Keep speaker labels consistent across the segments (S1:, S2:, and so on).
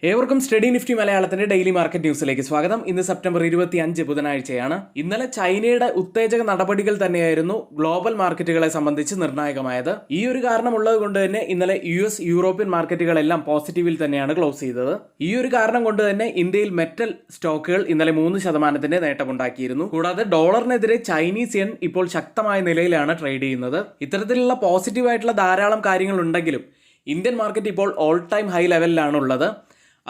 S1: ഏവർക്കും study Nifty മലയാളത്തിന്റെ daily market ന്യൂസിലേക്ക് സ്വാഗതം. ഇന്ന് സെപ്റ്റംബർ 25 ബുധനാഴ്ചയാണ്. ഇന്നലെ ചൈനയുടെ ഉത്തേജക നടപടികൾ തന്നെയായിരുന്നു ഗ്ലോബൽ മാർക്കറ്റുകളെ സംബന്ധിച്ച് നിർണായകമായത്. ഈ ഒരു കാരണമുള്ളത് കൊണ്ട് തന്നെ ഇന്നലെ US, യൂറോപ്യൻ മാർക്കറ്റുകളെല്ലാം പോസിറ്റീവിൽ തന്നെയാണ് ക്ലോസ് ചെയ്തത്. ഈ ഒരു കാരണം കൊണ്ട് തന്നെ ഇന്ത്യയിൽ മെറ്റൽ സ്റ്റോക്കുകൾ ഇന്നലെ 3% നേട്ടമുണ്ടാക്കിയിരുന്നു. കൂടാതെ ഡോളറിനെതിരെ ചൈനീസ് യെൻ ഇപ്പോൾ ശക്തമായ നിലയിലാണ് ട്രേഡ് ചെയ്യുന്നത്. ഇത്തരത്തിലുള്ള പോസിറ്റീവായിട്ടുള്ള ധാരാളം കാര്യങ്ങൾ ഉണ്ടെങ്കിലും ഇന്ത്യൻ മാർക്കറ്റ് ഇപ്പോൾ ഓൾ ടൈം ഹൈ ലെവലിലാണ് ഉള്ളത്.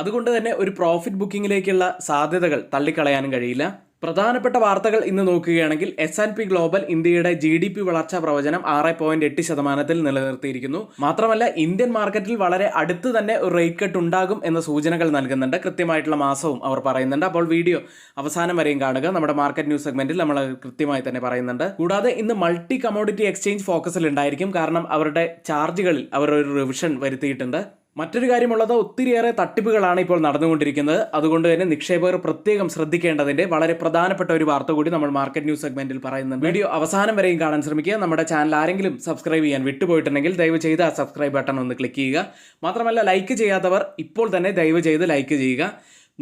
S1: അതുകൊണ്ട് തന്നെ ഒരു പ്രോഫിറ്റ് ബുക്കിങ്ങിലേക്കുള്ള സാധ്യതകൾ തള്ളിക്കളയാനും കഴിയില്ല. പ്രധാനപ്പെട്ട വാർത്തകൾ ഇന്ന് നോക്കുകയാണെങ്കിൽ S&P ഗ്ലോബൽ ഇന്ത്യയുടെ GDP വളർച്ചാ പ്രവചനം 6.8% നിലനിർത്തിയിരിക്കുന്നു. മാത്രമല്ല ഇന്ത്യൻ മാർക്കറ്റിൽ വളരെ അടുത്ത് തന്നെ ഒരു റേറ്റ് കട്ട് ഉണ്ടാകും എന്ന സൂചനകൾ നൽകുന്നുണ്ട്. കൃത്യമായിട്ടുള്ള മാസവും അവർ പറയുന്നുണ്ട്. അപ്പോൾ വീഡിയോ അവസാനം വരെയും കാണുക. നമ്മുടെ മാർക്കറ്റ് ന്യൂസ് സെഗ്മെന്റിൽ നമ്മൾ കൃത്യമായി തന്നെ പറയുന്നുണ്ട്. കൂടാതെ ഇന്ന് മൾട്ടി കമോഡിറ്റി എക്സ്ചേഞ്ച് ഫോക്കസിൽ ഉണ്ടായിരിക്കും. കാരണം അവരുടെ ചാർജുകളിൽ അവർ ഒരു റിവിഷൻ വരുത്തിയിട്ടുണ്ട്. മറ്റൊരു കാര്യമുള്ളത്, ഒത്തിരിയേറെ തട്ടിപ്പുകളാണ് ഇപ്പോൾ നടന്നുകൊണ്ടിരിക്കുന്നത്. അതുകൊണ്ട് തന്നെ നിക്ഷേപകർ പ്രത്യേകം ശ്രദ്ധിക്കേണ്ടതിന്റെ വളരെ പ്രധാനപ്പെട്ട ഒരു വാർത്ത കൂടി നമ്മൾ മാർക്കറ്റ് ന്യൂസ് സെഗ്മെന്റിൽ പറയുന്നുണ്ട്. വീഡിയോ അവസാനം വരെയും കാണാൻ ശ്രമിക്കുക. നമ്മുടെ ചാനൽ ആരെങ്കിലും സബ്സ്ക്രൈബ് ചെയ്യാൻ വിട്ടുപോയിട്ടുണ്ടെങ്കിൽ ദയവ് ചെയ്ത് ആ സബ്സ്ക്രൈബ് ബട്ടൺ ഒന്ന് ക്ലിക്ക് ചെയ്യുക. മാത്രമല്ല ലൈക്ക് ചെയ്യാത്തവർ ഇപ്പോൾ തന്നെ ദയവ് ചെയ്ത് ലൈക്ക് ചെയ്യുക.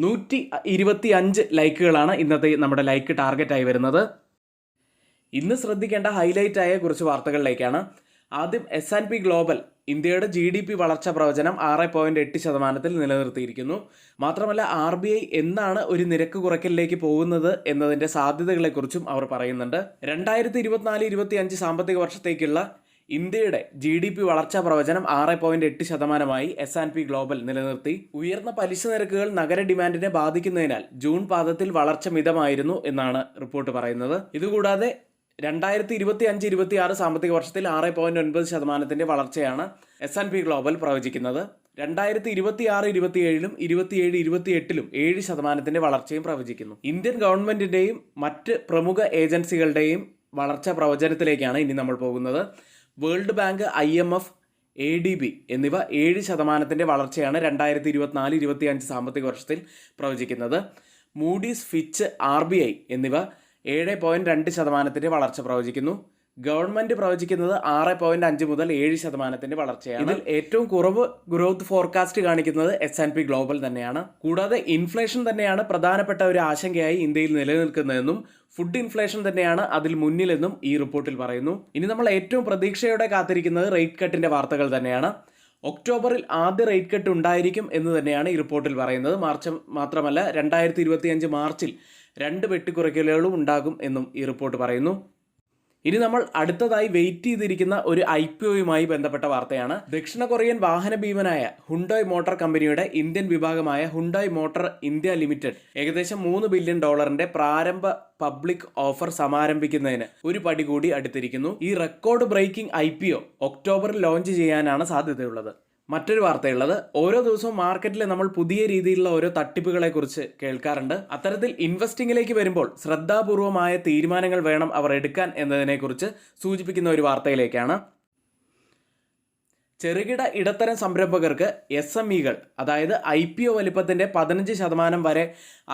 S1: 125 ലൈക്കുകളാണ് ഇന്നത്തെ നമ്മുടെ ലൈക്ക് ടാർഗറ്റായി വരുന്നത്. ഇന്ന് ശ്രദ്ധിക്കേണ്ട ഹൈലൈറ്റ് ആയ കുറച്ച് വാർത്തകളിലേക്കാണ്. ആദ്യം S&P ഗ്ലോബൽ ഇന്ത്യയുടെ GDP വളർച്ചാ പ്രവചനം 6.8% നിലനിർത്തിയിരിക്കുന്നു. മാത്രമല്ല RBI എന്നാണ് ഒരു നിരക്ക് കുറയ്ക്കലിലേക്ക് പോകുന്നത് എന്നതിൻ്റെ സാധ്യതകളെക്കുറിച്ചും അവർ പറയുന്നുണ്ട്. 2024-25 സാമ്പത്തിക വർഷത്തേക്കുള്ള ഇന്ത്യയുടെ GDP വളർച്ചാ പ്രവചനം 6.8% S&P ഗ്ലോബൽ നിലനിർത്തി. ഉയർന്ന പലിശ നിരക്കുകൾ നഗര ഡിമാൻഡിനെ ബാധിക്കുന്നതിനാൽ ജൂൺ പാദത്തിൽ വളർച്ച മിതമായിരുന്നു എന്നാണ് റിപ്പോർട്ട് പറയുന്നത്. ഇതുകൂടാതെ 2025-26 സാമ്പത്തിക വർഷത്തിൽ 6.9% വളർച്ചയാണ് S&P ഗ്ലോബൽ പ്രവചിക്കുന്നത്. 2026-27 27-28 7% വളർച്ചയും പ്രവചിക്കുന്നു. ഇന്ത്യൻ ഗവൺമെന്റിന്റെയും മറ്റ് പ്രമുഖ ഏജൻസികളുടെയും വളർച്ചാ പ്രവചനത്തിലേക്കാണ് ഇനി നമ്മൾ പോകുന്നത്. വേൾഡ് ബാങ്ക്, IMF, ADB എന്നിവ 7% വളർച്ചയാണ് 2024-25 സാമ്പത്തിക വർഷത്തിൽ പ്രവചിക്കുന്നത്. മൂഡീസ്, ഫിച്ച്, RBI എന്നിവ 7.2% വളർച്ച പ്രവചിക്കുന്നു. ഗവൺമെന്റ് പ്രവചിക്കുന്നത് 6.5 മുതൽ 7% വളർച്ചയാണ്. ഇതിൽ ഏറ്റവും കുറവ് ഗ്രോത്ത് ഫോർകാസ്റ്റ് കാണിക്കുന്നത് S&P ഗ്ലോബൽ തന്നെയാണ്. കൂടാതെ ഇൻഫ്ലേഷൻ തന്നെയാണ് പ്രധാനപ്പെട്ട ഒരു ആശങ്കയായി ഇന്ത്യയിൽ നിലനിൽക്കുന്നതെന്നും ഫുഡ് ഇൻഫ്ലേഷൻ തന്നെയാണ് അതിൽ മുന്നിലെന്നും ഈ റിപ്പോർട്ടിൽ പറയുന്നു. ഇനി നമ്മൾ ഏറ്റവും പ്രതീക്ഷയോടെ കാത്തിരിക്കുന്നത് റേറ്റ് കട്ടിന്റെ വാർത്തകൾ തന്നെയാണ്. ഒക്ടോബറിൽ ആദ്യ റേറ്റ് കട്ട് ഉണ്ടായിരിക്കും എന്ന് തന്നെയാണ് ഈ റിപ്പോർട്ടിൽ പറയുന്നത്. മാത്രമല്ല 2025 മാർച്ചിൽ 2 വെട്ടിക്കുറയ്ക്കലുകളും ഉണ്ടാകും എന്നും ഈ റിപ്പോർട്ട് പറയുന്നു. ഇനി നമ്മൾ അടുത്തതായി വെയിറ്റ് ചെയ്തിരിക്കുന്ന ഒരു IPOയുമായി ബന്ധപ്പെട്ട വാർത്തയാണ്. ദക്ഷിണ കൊറിയൻ വാഹന ഭീമനായ ഹുണ്ടായ് മോട്ടോർ കമ്പനിയുടെ ഇന്ത്യൻ വിഭാഗമായ ഹുണ്ടായ് മോട്ടോർ ഇന്ത്യ ലിമിറ്റഡ് ഏകദേശം $3 ബില്യൺ പ്രാരംഭ പബ്ലിക് ഓഫർ സമാരംഭിക്കുന്നതിന് ഒരു പടി കൂടി അടുത്തിരിക്കുന്നു. ഈ റെക്കോർഡ് ബ്രേക്കിംഗ് IPO ഒക്ടോബറിൽ ലോഞ്ച് ചെയ്യാനാണ് സാധ്യതയുള്ളത്. മറ്റൊരു വാർത്തയുള്ളത്, ഓരോ ദിവസവും മാർക്കറ്റിൽ നമ്മൾ പുതിയ രീതിയിലുള്ള ഓരോ തട്ടിപ്പുകളെ കുറിച്ച് കേൾക്കാറുണ്ട്. അത്തരത്തിൽ ഇൻവെസ്റ്റിംഗിലേക്ക് വരുമ്പോൾ ശ്രദ്ധാപൂർവമായ തീരുമാനങ്ങൾ വേണം അവർ എടുക്കാൻ എന്നതിനെക്കുറിച്ച് സൂചിപ്പിക്കുന്ന ഒരു വാർത്തയിലേക്കാണ്. ചെറുകിട ഇടത്തരം സംരംഭകർക്ക് SMEകൾ അതായത് IPO വലിപ്പത്തിന്റെ 15% വരെ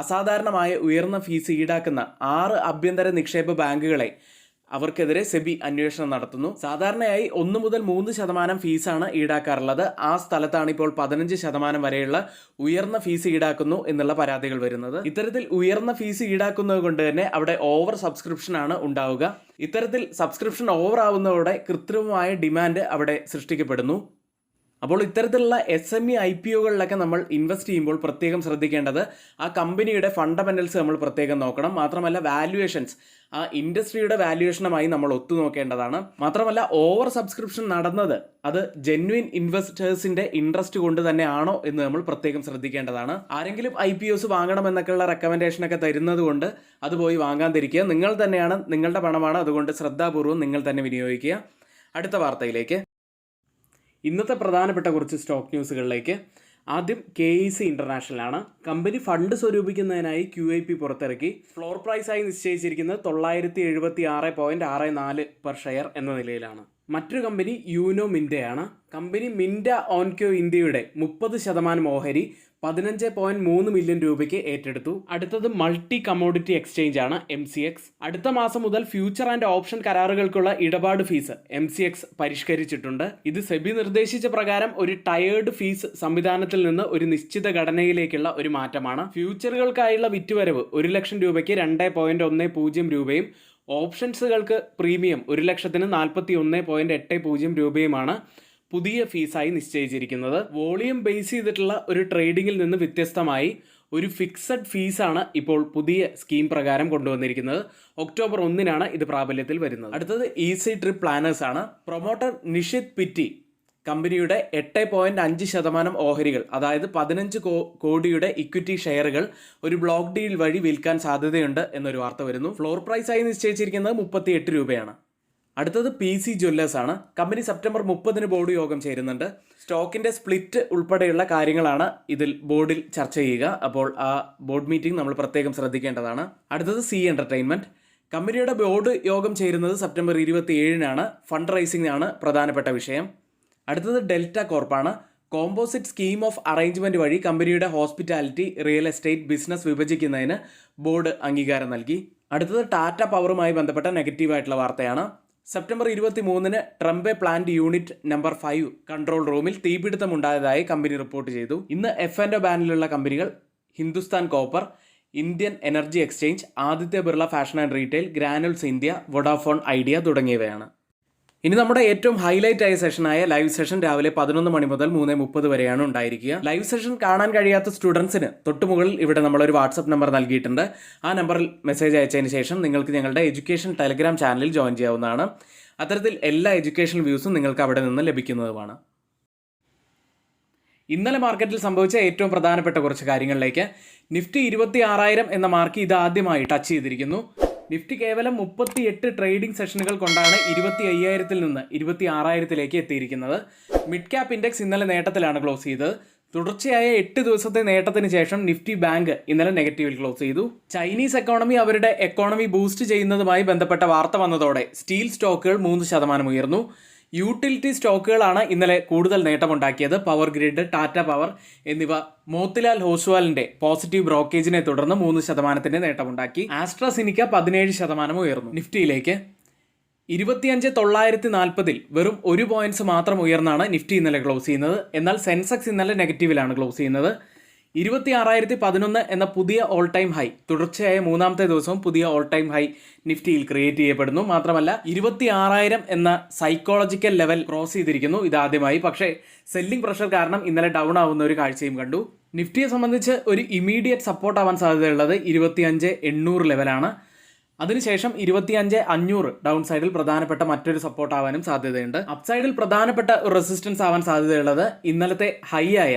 S1: അസാധാരണമായ ഉയർന്ന ഫീസ് ഈടാക്കുന്ന 6 ആഭ്യന്തര നിക്ഷേപ ബാങ്കുകളെ അവർക്കെതിരെ സെബി അന്വേഷണം നടത്തുന്നു. സാധാരണയായി 1 മുതൽ 3% ഫീസാണ് ഈടാക്കാറുള്ളത്. ആ സ്ഥലത്താണ് ഇപ്പോൾ 15% വരെയുള്ള ഉയർന്ന ഫീസ് ഈടാക്കുന്നു എന്നുള്ള പരാതികൾ വരുന്നത്. ഇത്തരത്തിൽ ഉയർന്ന ഫീസ് ഈടാക്കുന്നത് കൊണ്ട് തന്നെ അവിടെ ഓവർ സബ്സ്ക്രിപ്ഷൻ ആണ് ഉണ്ടാവുക. ഇത്തരത്തിൽ സബ്സ്ക്രിപ്ഷൻ ഓവർ ആവുന്നതോടെ കൃത്രിമമായ ഡിമാൻഡ് അവിടെ സൃഷ്ടിക്കപ്പെടുന്നു. അപ്പോൾ ഇത്തരത്തിലുള്ള SME IPOകളിലൊക്കെ നമ്മൾ ഇൻവെസ്റ്റ് ചെയ്യുമ്പോൾ പ്രത്യേകം ശ്രദ്ധിക്കേണ്ടത് ആ കമ്പനിയുടെ ഫണ്ടമെന്റൽസ് നമ്മൾ പ്രത്യേകം നോക്കണം. മാത്രമല്ല വാല്യുവേഷൻസ്, ആ ഇൻഡസ്ട്രിയുടെ വാല്യുവേഷനുമായി നമ്മൾ ഒത്തുനോക്കേണ്ടതാണ്. മാത്രമല്ല ഓവർ സബ്സ്ക്രിപ്ഷൻ നടന്നത് അത് ജെന്യുവിൻ ഇൻവെസ്റ്റേഴ്സിന്റെ ഇൻട്രസ്റ്റ് കൊണ്ട് തന്നെ ആണോ എന്ന് നമ്മൾ പ്രത്യേകം ശ്രദ്ധിക്കേണ്ടതാണ്. ആരെങ്കിലും IPOs വാങ്ങണമെന്നൊക്കെയുള്ള റെക്കമെൻഡേഷനൊക്കെ തരുന്നത് കൊണ്ട് അത് പോയി വാങ്ങാതിരിക്കുക. നിങ്ങൾ തന്നെയാണ്, നിങ്ങളുടെ പണമാണ്, അതുകൊണ്ട് ശ്രദ്ധാപൂർവ്വം നിങ്ങൾ തന്നെ വിനിയോഗിക്കുക. അടുത്ത വാർത്തയിലേക്ക്, ഇന്നത്തെ പ്രധാനപ്പെട്ട കുറച്ച് സ്റ്റോക്ക് ന്യൂസുകളിലേക്ക്. ആദ്യം KEC ഇന്റർനാഷണൽ ആണ്. കമ്പനി ഫണ്ട് സ്വരൂപിക്കുന്നതിനായി QIP പുറത്തിറക്കി. ഫ്ലോർ പ്രൈസായി നിശ്ചയിച്ചിരിക്കുന്നത് 976.64 പെർ ഷെയർ എന്ന നിലയിലാണ്. മറ്റൊരു കമ്പനി യൂനോ മിൻ്റയാണ്. കമ്പനി മിൻ്റ ഓൺക്യോ ഇന്ത്യയുടെ 30% ഓഹരി 15.3 മില്യൺ രൂപയ്ക്ക് ഏറ്റെടുത്തു. അടുത്തത് മൾട്ടി കമ്മോഡിറ്റി എക്സ്ചേഞ്ച് ആണ് MCX. അടുത്ത മാസം മുതൽ ഫ്യൂച്ചർ ആൻഡ് ഓപ്ഷൻ കരാറുകൾക്കുള്ള ഇടപാട് ഫീസ് MCX പരിഷ്കരിച്ചിട്ടുണ്ട്. ഇത് സെബി നിർദ്ദേശിച്ച പ്രകാരം ഒരു ടയേർഡ് ഫീസ് സംവിധാനത്തിൽ നിന്ന് ഒരു നിശ്ചിത ഘടനയിലേക്കുള്ള ഒരു മാറ്റമാണ്. ഫ്യൂച്ചറുകൾക്കായുള്ള വിറ്റുവരവ് 1 ലക്ഷം രൂപയ്ക്ക് 2.10 രൂപയും ഓപ്ഷൻസുകൾക്ക് പ്രീമിയം 1 ലക്ഷത്തിന് 41.80 രൂപയുമാണ് പുതിയ ഫീസായി നിശ്ചയിച്ചിരിക്കുന്നത്. വോളിയം ബേസ് ചെയ്തിട്ടുള്ള ഒരു ട്രേഡിങ്ങിൽ നിന്ന് വ്യത്യസ്തമായി ഒരു ഫിക്സഡ് ഫീസാണ് ഇപ്പോൾ പുതിയ സ്കീം പ്രകാരം കൊണ്ടുവന്നിരിക്കുന്നത്. ഒക്ടോബർ 1 ഇത് പ്രാബല്യത്തിൽ വരുന്നത്. അടുത്തത് ഈസി ട്രിപ്പ് പ്ലാനേഴ്സ് ആണ്. പ്രൊമോട്ടർ നിഷിത് പിറ്റി കമ്പനിയുടെ 8.5% ഓഹരികൾ, അതായത് 15 കോടിയുടെ ഇക്വിറ്റി ഷെയറുകൾ ഒരു ബ്ലോക്ക് ഡീൽ വഴി വിൽക്കാൻ സാധ്യതയുണ്ട് എന്നൊരു വാർത്ത വരുന്നു. ഫ്ലോർ പ്രൈസായി നിശ്ചയിച്ചിരിക്കുന്നത് 38 രൂപയാണ്. അടുത്തത് PC ജ്വല്ലേഴ്സ് ആണ്. കമ്പനി സെപ്റ്റംബർ 30 ബോർഡ് യോഗം ചേരുന്നുണ്ട്. സ്റ്റോക്കിന്റെ സ്പ്ലിറ്റ് ഉൾപ്പെടെയുള്ള കാര്യങ്ങളാണ് ഇതിൽ ബോർഡിൽ ചർച്ച ചെയ്യുക. അപ്പോൾ ആ ബോർഡ് മീറ്റിംഗ് നമ്മൾ പ്രത്യേകം ശ്രദ്ധിക്കേണ്ടതാണ്. അടുത്തത് സി എന്റർടൈൻമെന്റ്. കമ്പനിയുടെ ബോർഡ് യോഗം ചേരുന്നത് സെപ്റ്റംബർ 27 ഫണ്ട് റൈസിംഗ് ആണ് പ്രധാനപ്പെട്ട വിഷയം. അടുത്തത് ഡെൽറ്റ കോർപ്പാണ്. കോമ്പോസിറ്റ് സ്കീം ഓഫ് അറേഞ്ച്മെന്റ് വഴി കമ്പനിയുടെ ഹോസ്പിറ്റാലിറ്റി റിയൽ എസ്റ്റേറ്റ് ബിസിനസ് വിഭജിക്കുന്നതിന് ബോർഡ് അംഗീകാരം നൽകി. അടുത്തത് ടാറ്റ പവറുമായി ബന്ധപ്പെട്ട നെഗറ്റീവായിട്ടുള്ള വാർത്തയാണ്. September 23 Trombay plant unit number 5 control റൂമിൽ തീപിടുത്തമുണ്ടായതായി കമ്പനി റിപ്പോർട്ട് ചെയ്തു. ഇന്ന് F&O ബാനിലുള്ള കമ്പനികൾ Hindustan Copper, Indian Energy Exchange, Aditya Birla Fashion and Retail, Granules India, Vodafone Idea തുടങ്ങിയവയാണ്. ഇനി നമ്മുടെ ഏറ്റവും ഹൈലൈറ്റ് ആയ സെഷനായ ലൈവ് സെഷൻ രാവിലെ 11 മണി മുതൽ 3:30 വരെയാണ് ഉണ്ടായിരിക്കുക. ലൈവ് സെഷൻ കാണാൻ കഴിയാത്ത സ്റ്റുഡൻസിന് തൊട്ടുമുകളിൽ ഇവിടെ നമ്മളൊരു വാട്സപ്പ് നമ്പർ നൽകിയിട്ടുണ്ട്. ആ നമ്പറിൽ മെസ്സേജ് അയച്ചതിന് ശേഷം നിങ്ങൾക്ക് ഞങ്ങളുടെ എഡ്യൂക്കേഷൻ ടെലഗ്രാം ചാനലിൽ ജോയിൻ ചെയ്യാവുന്നതാണ്. അത്തരത്തിൽ എല്ലാ എഡ്യൂക്കേഷൻ വ്യൂസും നിങ്ങൾക്ക് അവിടെ നിന്ന് ലഭിക്കുന്നതുമാണ്. ഇന്നലെ മാർക്കറ്റിൽ സംഭവിച്ച ഏറ്റവും പ്രധാനപ്പെട്ട കുറച്ച് കാര്യങ്ങളിലേക്ക്. നിഫ്റ്റി 26,000 എന്ന മാർക്ക് ഇതാദ്യമായി ടച്ച് ചെയ്തിരിക്കുന്നു. നിഫ്റ്റി കേവലം 38 ട്രേഡിംഗ് സെഷനുകൾ കൊണ്ടാണ് 25,000 നിന്ന് 26,000 എത്തിയിരിക്കുന്നത്. മിഡ് ക്യാപ് ഇൻഡെക്സ് ഇന്നലെ നേട്ടത്തിലാണ് ക്ലോസ് ചെയ്തത്. തുടർച്ചയായ 8 ദിവസത്തെ നേട്ടത്തിന് ശേഷം നിഫ്റ്റി ബാങ്ക് ഇന്നലെ നെഗറ്റീവിൽ ക്ലോസ് ചെയ്തു. ചൈനീസ് എക്കോണമി അവരുടെ എക്കോണമി ബൂസ്റ്റ് ചെയ്യുന്നതുമായി ബന്ധപ്പെട്ട വാർത്ത വന്നതോടെ സ്റ്റീൽ സ്റ്റോക്കുകൾ 3% ഉയർന്നു. യൂട്ടിലിറ്റി സ്റ്റോക്കുകളാണ് ഇന്നലെ കൂടുതൽ നേട്ടമുണ്ടാക്കിയത്. പവർ ഗ്രിഡ്, ടാറ്റ പവർ എന്നിവ മോത്തിലാൽ ഹോസ്വാലിന്റെ പോസിറ്റീവ് ബ്രോക്കേജിനെ തുടർന്ന് 3% നേട്ടമുണ്ടാക്കി. ആസ്ട്രാസിനിക്ക 17% ഉയർന്നു. നിഫ്റ്റിയിലേക്ക് 25,940 വെറും 1 പോയിന്റ്സ് മാത്രം ഉയർന്നാണ് നിഫ്റ്റി ഇന്നലെ ക്ലോസ് ചെയ്യുന്നത്. എന്നാൽ സെൻസെക്സ് ഇന്നലെ നെഗറ്റീവിലാണ് ക്ലോസ് ചെയ്യുന്നത്. 26,011 എന്ന പുതിയ ഓൾ ടൈം ഹൈ തുടർച്ചയായ 3ാമത്തെ ദിവസവും പുതിയ ഓൾ ടൈം ഹൈ നിഫ്റ്റിയിൽ ക്രിയേറ്റ് ചെയ്യപ്പെടുന്നു. മാത്രമല്ല 26,000 എന്ന സൈക്കോളജിക്കൽ ലെവൽ ക്രോസ് ചെയ്തിരിക്കുന്നു ഇതാദ്യമായി. പക്ഷേ സെല്ലിംഗ് പ്രഷർ കാരണം ഇന്നലെ ഡൗൺ ആവുന്ന ഒരു കാഴ്ചയും കണ്ടു. നിഫ്റ്റിയെ സംബന്ധിച്ച് ഒരു ഇമീഡിയറ്റ് സപ്പോർട്ട് ആവാൻ സാധ്യതയുള്ളത് 25,800 ലെവലാണ്. അതിനുശേഷം 25,500 ഡൗൺ സൈഡിൽ പ്രധാനപ്പെട്ട മറ്റൊരു സപ്പോർട്ട് ആവാനും സാധ്യതയുണ്ട്. അപ്സൈഡിൽ പ്രധാനപ്പെട്ട ഒരു റെസിസ്റ്റൻസ് ആവാൻ സാധ്യതയുള്ളത് ഇന്നലത്തെ ഹൈ ആയ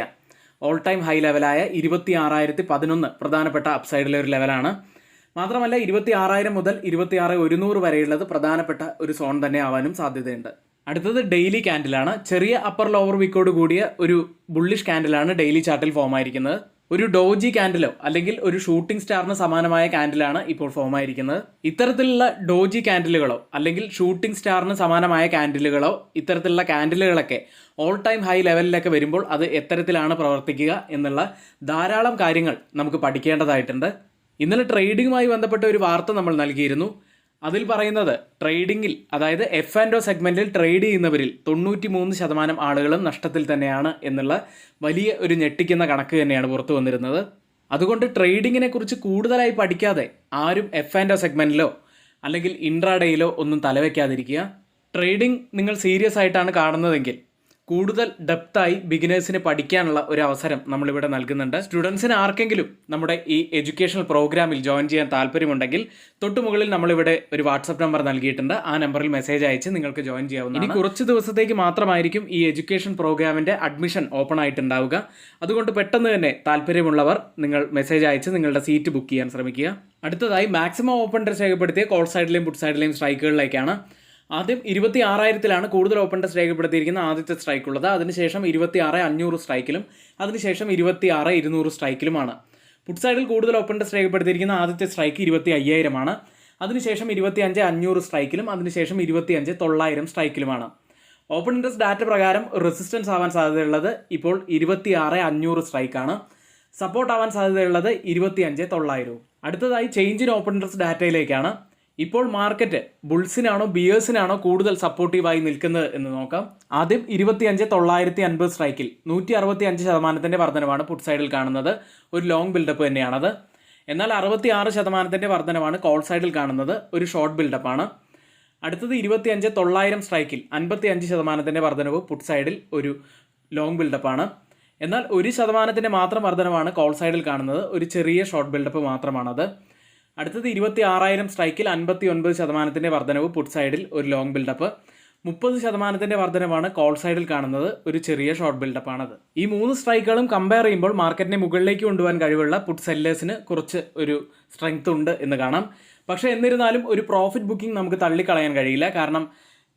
S1: ഓൾ ടൈം ഹൈ ലെവലായ 26,011 പ്രധാനപ്പെട്ട അപ്സൈഡിലെ ഒരു ലെവലാണ്. മാത്രമല്ല 26,000 മുതൽ 26,100 വരെയുള്ളത് പ്രധാനപ്പെട്ട ഒരു സോൺ തന്നെ ആവാനും സാധ്യതയുണ്ട്. അടുത്തത് ഡെയിലി ക്യാൻഡിലാണ്. ചെറിയ അപ്പർ ലോവർ വിക്കോട് കൂടിയ ഒരു ബുള്ളിഷ് ക്യാൻഡിലാണ് ഡെയിലി ചാർട്ടിൽ ഫോം ആയിരിക്കുന്നത്. ഒരു ഡോജി ക്യാൻഡിലോ അല്ലെങ്കിൽ ഒരു ഷൂട്ടിംഗ് സ്റ്റാറിന് സമാനമായ ക്യാൻഡിലാണ് ഇപ്പോൾ ഫോം ആയിരിക്കുന്നത്. ഇത്തരത്തിലുള്ള ഡോജി ക്യാൻഡിലുകളോ അല്ലെങ്കിൽ ഷൂട്ടിംഗ് സ്റ്റാറിന് സമാനമായ ക്യാൻഡിലുകളോ ഇത്തരത്തിലുള്ള ക്യാൻഡിലുകളൊക്കെ ഓൾ ടൈം ഹൈ ലെവലിലൊക്കെ വരുമ്പോൾ അത് എത്തരത്തിലാണ് പ്രവർത്തിക്കുക എന്നുള്ള ധാരാളം കാര്യങ്ങൾ നമുക്ക് പഠിക്കേണ്ടതായിട്ടുണ്ട്. ഇന്നലെ ട്രേഡിങ്ങുമായി ബന്ധപ്പെട്ട ഒരു വാർത്ത നമ്മൾ നൽകിയിരുന്നു. അതിൽ പറയുന്നത് ട്രേഡിങ്ങിൽ, അതായത് F&O സെഗ്മെന്റിൽ ട്രേഡ് ചെയ്യുന്നവരിൽ 93% ആളുകളും നഷ്ടത്തിൽ തന്നെയാണ് എന്നുള്ള വലിയ ഒരു ഞെട്ടിക്കുന്ന കണക്ക് തന്നെയാണ് പുറത്തു വന്നിരുന്നത്. അതുകൊണ്ട് ട്രേഡിങ്ങിനെ കുറിച്ച് കൂടുതലായി പഠിക്കാതെ ആരും F&O സെഗ്മെന്റിലോ അല്ലെങ്കിൽ ഇൻട്രാഡേയിലോ ഒന്നും തലവെക്കാതിരിക്കുക. ട്രേഡിംഗ് നിങ്ങൾ സീരിയസ് ആയിട്ടാണ് കാണുന്നതെങ്കിൽ കൂടുതൽ ഡെപ്തായി ബിഗിനേഴ്സിന് പഠിക്കാനുള്ള ഒരു അവസരം നമ്മളിവിടെ നൽകുന്നുണ്ട്. സ്റ്റുഡൻസിന് ആർക്കെങ്കിലും നമ്മുടെ ഈ എഡ്യൂക്കേഷണൽ പ്രോഗ്രാമിൽ ജോയിൻ ചെയ്യാൻ താല്പര്യമുണ്ടെങ്കിൽ തൊട്ടുമുകളിൽ നമ്മളിവിടെ ഒരു വാട്സപ്പ് നമ്പർ നൽകിയിട്ടുണ്ട്. ആ നമ്പറിൽ മെസ്സേജ് അയച്ച് നിങ്ങൾക്ക് ജോയിൻ ചെയ്യാവുന്നതാണ്. ഇനി കുറച്ച് ദിവസത്തേക്ക് മാത്രമായിരിക്കും ഈ എഡ്യൂക്കേഷൻ പ്രോഗ്രാമിൻ്റെ അഡ്മിഷൻ ഓപ്പൺ ആയിട്ടുണ്ടാവുക. അതുകൊണ്ട് പെട്ടെന്ന് തന്നെ താല്പര്യമുള്ളവർ നിങ്ങൾ മെസ്സേജ് അയച്ച് നിങ്ങളുടെ സീറ്റ് ബുക്ക് ചെയ്യാൻ ശ്രമിക്കുക. അടുത്തതായി മാക്സിമം ഓപ്പൺ ടെസ്റ്റ് രേഖപ്പെടുത്തിയ കോൾ സൈഡിലെയും പുട്ട് സൈഡിലെയും സ്ട്രൈക്കുകളിലേക്കാണ്. ആദ്യം 26,000 കൂടുതൽ ഓപ്പൺ ടെസ്റ്റ് രേഖപ്പെടുത്തിയിരിക്കുന്ന ആദ്യത്തെ സ്ട്രൈക്ക് ഉള്ളത്. അതിനുശേഷം 26,500 സ്ട്രൈക്കിലും അതിനുശേഷം 26,200 സ്ട്രൈക്കിലുമാണ്. പുട്ട് സൈഡിൽ കൂടുതൽ ഓപ്പൺ ടെസ്റ്റ് രേഖപ്പെടുത്തിയിരിക്കുന്ന ആദ്യത്തെ സ്ട്രൈക്ക് 25,000 ആണ്. അതിനുശേഷം 25,500 സ്ട്രൈക്കിലും അതിനുശേഷം 25,900 സ്ട്രൈക്കിലുമാണ്. ഓപ്പൺ ഇൻട്രസ്റ്റ് ഡാറ്റ പ്രകാരം റെസിസ്റ്റൻസ് ആവാൻ സാധ്യതയുള്ളത് ഇപ്പോൾ 26,500 സ്ട്രൈക്കാണ്. സപ്പോർട്ട് ആവാൻ സാധ്യതയുള്ളത് 25,900. അടുത്തതായി ചേഞ്ച് ഇൻ ഓപ്പൺ ഇൻട്രസ്റ്റ് ഡാറ്റയിലേക്കാണ്. ഇപ്പോൾ മാർക്കറ്റ് ബുൾസിനാണോ ബിയേഴ്സിനാണോ കൂടുതൽ സപ്പോർട്ടീവായി നിൽക്കുന്നത് എന്ന് നോക്കാം. ആദ്യം 25,950 സ്ട്രൈക്കിൽ 165% വർധനവാണ് പുട്ട് സൈഡിൽ കാണുന്നത്. ഒരു ലോങ് ബിൽഡപ്പ് തന്നെയാണത്. എന്നാൽ 66% വർധനവാണ് കോൾ സൈഡിൽ കാണുന്നത്. ഒരു ഷോർട്ട് ബിൽഡപ്പാണ്. അടുത്തത് 25,900 സ്ട്രൈക്കിൽ 55% വർധനവ് പുട്ട് സൈഡിൽ ഒരു ലോങ് ബിൽഡപ്പാണ്. എന്നാൽ 1% മാത്രം വർധനവാണ് കോൾ സൈഡിൽ കാണുന്നത്. ഒരു ചെറിയ ഷോർട്ട് ബിൽഡപ്പ് മാത്രമാണത്. അടുത്തത് 26,000 സ്ട്രൈക്കിൽ 59% വർധനവ് പുട്ട് സൈഡിൽ ഒരു ലോങ് ബിൽഡപ്പ്. 30% വർധനവാണ് കോൾ സൈഡിൽ കാണുന്നത്. ഒരു ചെറിയ ഷോർട്ട് ബിൽഡപ്പാണത്. ഈ 3 സ്ട്രൈക്കുകളും കമ്പയർ ചെയ്യുമ്പോൾ മാർക്കറ്റിനെ മുകളിലേക്ക് കൊണ്ടുപോകാൻ കഴിവുള്ള പുട്ട് സെല്ലേഴ്സിന് കുറച്ച് ഒരു സ്ട്രെങ്ത് ഉണ്ട് എന്ന് കാണാം. പക്ഷേ എന്നിരുന്നാലും ഒരു പ്രോഫിറ്റ് ബുക്കിംഗ് നമുക്ക് തള്ളിക്കളയാൻ കഴിയില്ല. കാരണം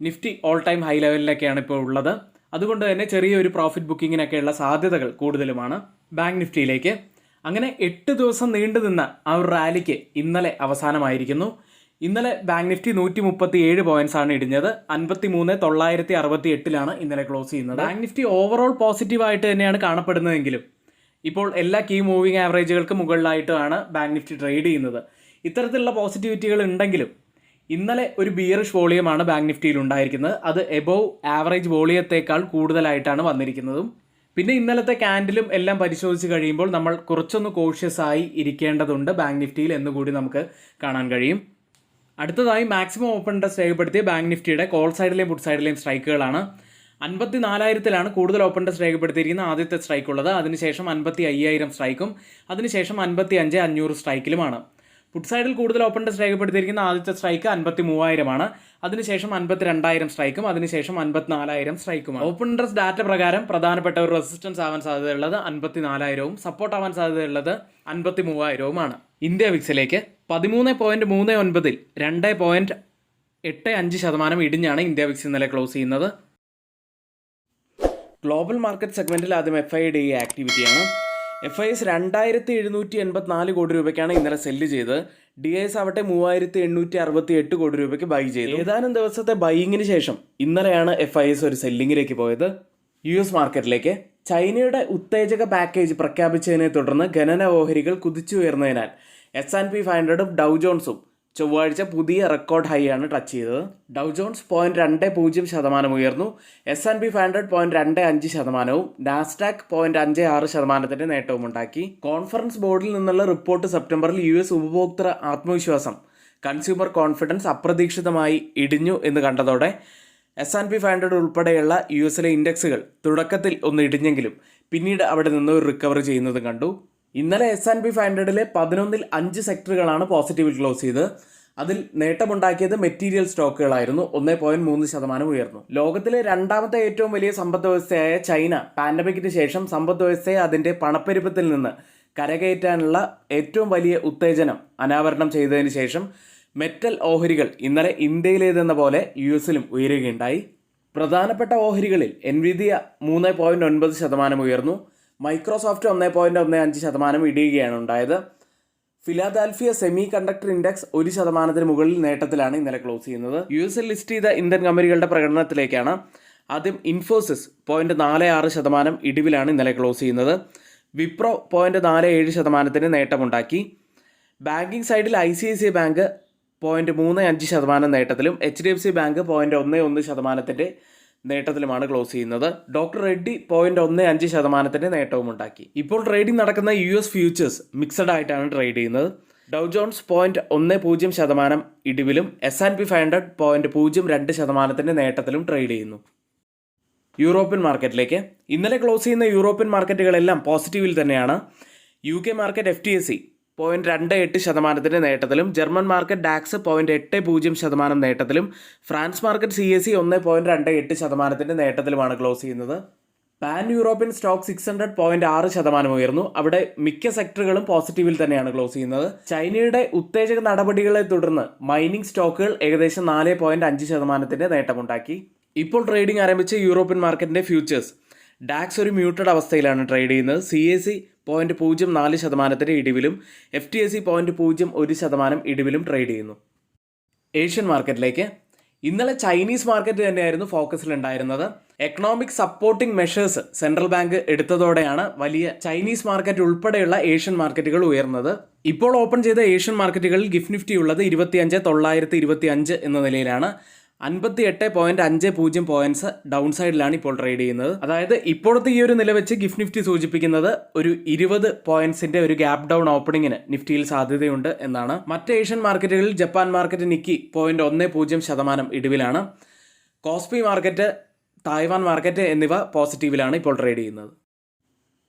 S1: നിഫ്റ്റി ഓൾ ടൈം ഹൈ ലെവലിലൊക്കെയാണ് ഇപ്പോൾ ഉള്ളത്. അതുകൊണ്ട് തന്നെ ചെറിയൊരു പ്രോഫിറ്റ് ബുക്കിങ്ങിനൊക്കെയുള്ള സാധ്യതകൾ കൂടുതലുമാണ്. ബാങ്ക് നിഫ്റ്റിയിലേക്ക് അങ്ങനെ 8 ദിവസം നീണ്ടു നിന്ന ആ ഒരു റാലിക്ക് ഇന്നലെ അവസാനമായിരിക്കുന്നു. ഇന്നലെ ബാങ്ക് നിഫ്റ്റി 137 പോയിന്റ്സ് ആണ് ഇടിഞ്ഞത്. 53,968 ഇന്നലെ ക്ലോസ് ചെയ്യുന്നത്. ബാങ്ക് നിഫ്റ്റി ഓവറോൾ പോസിറ്റീവായിട്ട് തന്നെയാണ് കാണപ്പെടുന്നതെങ്കിലും ഇപ്പോൾ എല്ലാ കീ മൂവിങ് ആവറേജുകൾക്ക് മുകളിലായിട്ടാണ് ബാങ്ക് നിഫ്റ്റി ട്രേഡ് ചെയ്യുന്നത്. ഇത്തരത്തിലുള്ള പോസിറ്റിവിറ്റികൾ ഉണ്ടെങ്കിലും ഇന്നലെ ഒരു ബിയറിഷ് വോളിയമാണ് ബാങ്ക് നിഫ്റ്റിയിൽ ഉണ്ടായിരിക്കുന്നത്. അത് എബോവ് ആവറേജ് വോളിയത്തേക്കാൾ കൂടുതലായിട്ടാണ് വന്നിരിക്കുന്നതും. പിന്നെ ഇന്നലത്തെ ക്യാൻഡിലും എല്ലാം പരിശോധിച്ച് കഴിയുമ്പോൾ നമ്മൾ കുറച്ചൊന്ന് കോഷ്യസ് ആയി ഇരിക്കേണ്ടതുണ്ട് ബാങ്ക് നിഫ്റ്റിയിൽ എന്നുകൂടി നമുക്ക് കാണാൻ കഴിയും. അടുത്തതായി മാക്സിമം ഓപ്പൺ ഇൻട്രസ്റ്റ് രേഖപ്പെടുത്തിയ ബാങ്ക് നിഫ്റ്റിയുടെ കോൾ സൈഡിലെയും പുട്ട് സൈഡിലെയും സ്ട്രൈക്കുകളാണ്. 54,000 കൂടുതൽ ഓപ്പൺ ഇൻട്രസ്റ്റ് രേഖപ്പെടുത്തിയിരിക്കുന്ന ആദ്യത്തെ സ്ട്രൈക്ക് ഉള്ളത്. അതിനുശേഷം 55,000 സ്ട്രൈക്കും അതിനുശേഷം 55,500 സ്ട്രൈക്കിലുമാണ്. പുട്ട് സൈഡിൽ കൂടുതൽ ഓപ്പൺ ഇൻട്രസ്റ്റ് രേഖപ്പെടുത്തിയിരിക്കുന്ന ആദ്യത്തെ സ്ട്രൈക്ക് 53,000 അതിനുശേഷം 52,000 സ്ട്രൈക്കും അതിനുശേഷം 54,000 സ്ട്രൈക്കുമാണ്. ഓപ്പൺ ഇൻട്രസ്റ്റ് ഡാറ്റ പ്രകാരം പ്രധാനപ്പെട്ട ഒരു റെസിസ്റ്റൻസ് ആവാൻ സാധ്യതയുള്ളത് 54,000 സപ്പോർട്ട് ആവാൻ സാധ്യതയുള്ളത് 53,000 ഇന്ത്യ വിക്സിലേക്ക് 13.39 2.85% ഇടിഞ്ഞാണ് ഇന്ത്യ വിക്സ് ഇന്നലെ ക്ലോസ് ചെയ്യുന്നത്. ഗ്ലോബൽ മാർക്കറ്റ് സെഗ്മെന്റിൽ ആദ്യം FIDE ആക്ടിവിറ്റിയാണ്. FIS 2,784 കോടി രൂപയ്ക്കാണ് ഇന്നലെ സെല്ല് ചെയ്തത്. DIS ആവട്ടെ 3,868 കോടി രൂപയ്ക്ക് ബൈ ചെയ്തു. ഏതാനും ദിവസത്തെ ബൈയിങ്ങിന് ശേഷം ഇന്നലെയാണ് FIS ഒരു സെല്ലിങ്ങിലേക്ക് പോയത്. US മാർക്കറ്റിലേക്ക് ചൈനയുടെ ഉത്തേജക പാക്കേജ് പ്രഖ്യാപിച്ചതിനെ തുടർന്ന് ഖനന ഓഹരികൾ കുതിച്ചുയർന്നതിനാൽ S&P 500 ഡൗ ജോൺസും ചൊവ്വാഴ്ച പുതിയ റെക്കോർഡ് ഹൈ ആണ് ടച്ച് ചെയ്തത്. ഡൗ ജോൺസ് 0.20% ഉയർന്നു. S&P 500 0.25%, നാസ്ഡാക്ക് 0.56% നേട്ടവും ഉണ്ടാക്കി. കോൺഫറൻസ് ബോർഡിൽ നിന്നുള്ള റിപ്പോർട്ട് സെപ്റ്റംബറിൽ US ഉപഭോക്തൃ ആത്മവിശ്വാസം കൺസ്യൂമർ കോൺഫിഡൻസ് അപ്രതീക്ഷിതമായി ഇടിഞ്ഞു എന്ന് കണ്ടതോടെ S&P 500 ഉൾപ്പെടെയുള്ള US ഇൻഡെക്സുകൾ തുടക്കത്തിൽ ഒന്ന് ഇടിഞ്ഞെങ്കിലും പിന്നീട് അവിടെ നിന്ന് ഒരു റിക്കവറി ചെയ്യുന്നത് കണ്ടു. ഇന്നലെ S&P 500 11-ൽ 5 സെക്ടറുകളാണ് പോസിറ്റീവിൽ ക്ലോസ് ചെയ്തത്. അതിൽ നേട്ടമുണ്ടാക്കിയത് മെറ്റീരിയൽ സ്റ്റോക്കുകളായിരുന്നു. 1.3% ഉയർന്നു. ലോകത്തിലെ രണ്ടാമത്തെ ഏറ്റവും വലിയ സമ്പദ് വ്യവസ്ഥയായ ചൈന പാൻഡമിക്കിന് ശേഷം സമ്പദ് വ്യവസ്ഥയെ അതിൻ്റെ പണപ്പെരുപ്പത്തിൽ നിന്ന് കരകയറ്റാനുള്ള ഏറ്റവും വലിയ ഉത്തേജനം അനാവരണം ചെയ്തതിന് ശേഷം മെറ്റൽ ഓഹരികൾ ഇന്നലെ ഇന്ത്യയിലേതെന്ന പോലെ US-ലും ഉയരുകയുണ്ടായി. പ്രധാനപ്പെട്ട ഓഹരികളിൽ Nvidia 3.9% ഉയർന്നു. മൈക്രോസോഫ്റ്റ് 1.15% ഇടിയുകയാണ് ഉണ്ടായത്. ഫിലാദൽഫിയ സെമി കണ്ടക്ടർ ഇൻഡെക്സ് 1% മുകളിൽ നേട്ടത്തിലാണ് ഇന്നലെ ക്ലോസ് ചെയ്യുന്നത്. US-ൽ ലിസ്റ്റ് ചെയ്ത ഇന്ത്യൻ കമ്പനികളുടെ പ്രകടനത്തിലേക്കാണ്. ആദ്യം ഇൻഫോസിസ് 0.46% ഇടിവിലാണ് ഇന്നലെ ക്ലോസ് ചെയ്യുന്നത്. വിപ്രോ 0.47% നേട്ടമുണ്ടാക്കി. ബാങ്കിങ് സൈഡിൽ ICICI ബാങ്ക് 0.35% നേട്ടത്തിലും HDFC ബാങ്ക് 0.11% നേട്ടത്തിലുമാണ് ക്ലോസ് ചെയ്യുന്നത്. ഡോക്ടർ റെഡ്ഡി 0.15% നേട്ടവും ഉണ്ടാക്കി. ഇപ്പോൾ ട്രേഡിംഗ് നടക്കുന്ന US ഫ്യൂച്ചേഴ്സ് മിക്സഡ് ആയിട്ടാണ് ട്രേഡ് ചെയ്യുന്നത്. ഡൗ ജോൺസ് 0.10% ഇടിവിലും S&P 500 0.02% നേട്ടത്തിലും ട്രേഡ് ചെയ്യുന്നു. യൂറോപ്യൻ മാർക്കറ്റിലേക്ക് ഇന്നലെ ക്ലോസ് ചെയ്യുന്ന യൂറോപ്യൻ മാർക്കറ്റുകളെല്ലാം പോസിറ്റീവിൽ തന്നെയാണ്. UK മാർക്കറ്റ് FTSE 0.28% നേട്ടത്തിലും ജർമ്മൻ മാർക്കറ്റ് ഡാക്സ് 0.80% നേട്ടത്തിലും ഫ്രാൻസ് മാർക്കറ്റ് CAC 1.28% നേട്ടത്തിലുമാണ് ക്ലോസ് ചെയ്യുന്നത്. പാൻ യൂറോപ്യൻ സ്റ്റോക്ക് 600 0.6% ഉയർന്നു. അവിടെ മിക്ക സെക്ടറുകളും പോസിറ്റീവിൽ തന്നെയാണ് ക്ലോസ് ചെയ്യുന്നത്. ചൈനയുടെ ഉത്തേജക നടപടികളെ തുടർന്ന് മൈനിങ് സ്റ്റോക്കുകൾ ഏകദേശം 4.5% നേട്ടമുണ്ടാക്കി. ഇപ്പോൾ ട്രേഡിംഗ് ആരംഭിച്ച യൂറോപ്യൻ മാർക്കറ്റിന്റെ ഫ്യൂച്ചേഴ്സ് ഡാക്സ് ഒരു മ്യൂട്ടഡ് അവസ്ഥയിലാണ് ട്രേഡ് ചെയ്യുന്നത്. CAC 0.04% ഇടിവിലും FTSE 0.01% ഇടിവിലും ട്രേഡ് ചെയ്യുന്നു. ഏഷ്യൻ മാർക്കറ്റിലേക്ക് ഇന്നലെ ചൈനീസ് മാർക്കറ്റ് തന്നെയായിരുന്നു ഫോക്കസിൽ ഉണ്ടായിരുന്നത്. Economic supporting measures central bank എടുത്തതോടെയാണ് വലിയ ചൈനീസ് മാർക്കറ്റ് ഉൾപ്പെടെയുള്ള ഏഷ്യൻ മാർക്കറ്റുകൾ ഉയർന്നത്. ഇപ്പോൾ ഓപ്പൺ ചെയ്ത ഏഷ്യൻ മാർക്കറ്റുകളിൽ ഗിഫ്റ്റ് നിഫ്റ്റി ഉള്ളത് 25,925 എന്ന നിലയിലാണ്. 58.50 പോയിന്റ്സ് ഡൗൺ സൈഡിലാണ് ഇപ്പോൾ ട്രേഡ് ചെയ്യുന്നത്. അതായത് ഇപ്പോഴത്തെ ഈ ഒരു നില വെച്ച് ഗിഫ്റ്റ് നിഫ്റ്റി സൂചിപ്പിക്കുന്നത് ഒരു 20 പോയിന്റ്സിന്റെ ഒരു ഗ്യാപ് ഡൗൺ ഓപ്പണിങ്ങിന് നിഫ്റ്റിയിൽ സാധ്യതയുണ്ട് എന്നാണ്. മറ്റ് ഏഷ്യൻ മാർക്കറ്റുകളിൽ ജപ്പാൻ മാർക്കറ്റ് നിക്കി 0.10% ഇടിവിലാണ്. കോസ്പി മാർക്കറ്റ്, തായ്വാൻ മാർക്കറ്റ് എന്നിവ പോസിറ്റീവിലാണ് ഇപ്പോൾ ട്രേഡ് ചെയ്യുന്നത്.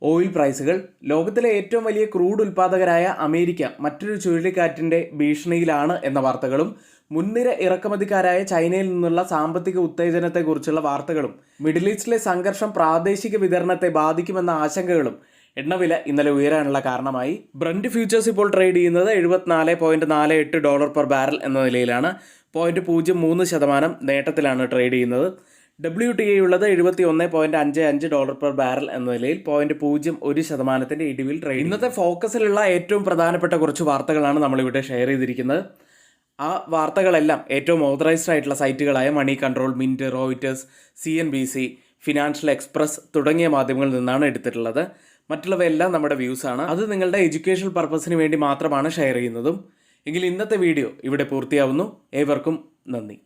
S1: ഓയിൽ പ്രൈസുകൾ. ലോകത്തിലെ ഏറ്റവും വലിയ ക്രൂഡ് ഉൽപ്പാദകരായ അമേരിക്ക മറ്റൊരു ചുഴലിക്കാറ്റിന്റെ ഭീഷണിയിലാണ് എന്ന വാർത്തകളും മുൻനിര ഇറക്കുമതിക്കാരായ ചൈനയിൽ നിന്നുള്ള സാമ്പത്തിക ഉത്തേജനത്തെക്കുറിച്ചുള്ള വാർത്തകളും മിഡിൽ ഈസ്റ്റിലെ സംഘർഷം പ്രാദേശിക വിതരണത്തെ ബാധിക്കുമെന്ന ആശങ്കകളും എണ്ണവില ഇന്നലെ ഉയരാനുള്ള കാരണമായി. ബ്രന്റ് ഫ്യൂച്ചേഴ്സ് ഇപ്പോൾ ട്രേഡ് ചെയ്യുന്നത് $74.48 പെർ ബാരൽ എന്ന നിലയിലാണ്. 0.03% നേട്ടത്തിലാണ് ട്രേഡ് ചെയ്യുന്നത്. WTI ഉള്ളത് $71.55 പെർ ബാരൽ എന്ന നിലയിൽ 0.01% ഇടിവിൽ ട്രേഡ്. ഇന്നത്തെ ഫോക്കസിലുള്ള ഏറ്റവും പ്രധാനപ്പെട്ട കുറച്ച് വാർത്തകളാണ് നമ്മളിവിടെ ഷെയർ ചെയ്തിരിക്കുന്നത്. ആ വാർത്തകളെല്ലാം ഏറ്റവും ഓതറൈസ്ഡ് ആയിട്ടുള്ള സൈറ്റുകളായ Moneycontrol, Mint, Reuters, CNBC, Financial Express തുടങ്ങിയ മാധ്യമങ്ങളിൽ നിന്നാണ് എടുത്തിട്ടുള്ളത്. മറ്റുള്ളവയെല്ലാം നമ്മുടെ വ്യൂസാണ്. അത് നിങ്ങളുടെ എഡ്യൂക്കേഷണൽ പർപ്പസിന് വേണ്ടി മാത്രമാണ് ഷെയർ ചെയ്യുന്നതും. എങ്കിൽ ഇന്നത്തെ വീഡിയോ ഇവിടെ പൂർത്തിയാവുന്നു. ഏവർക്കും നന്ദി.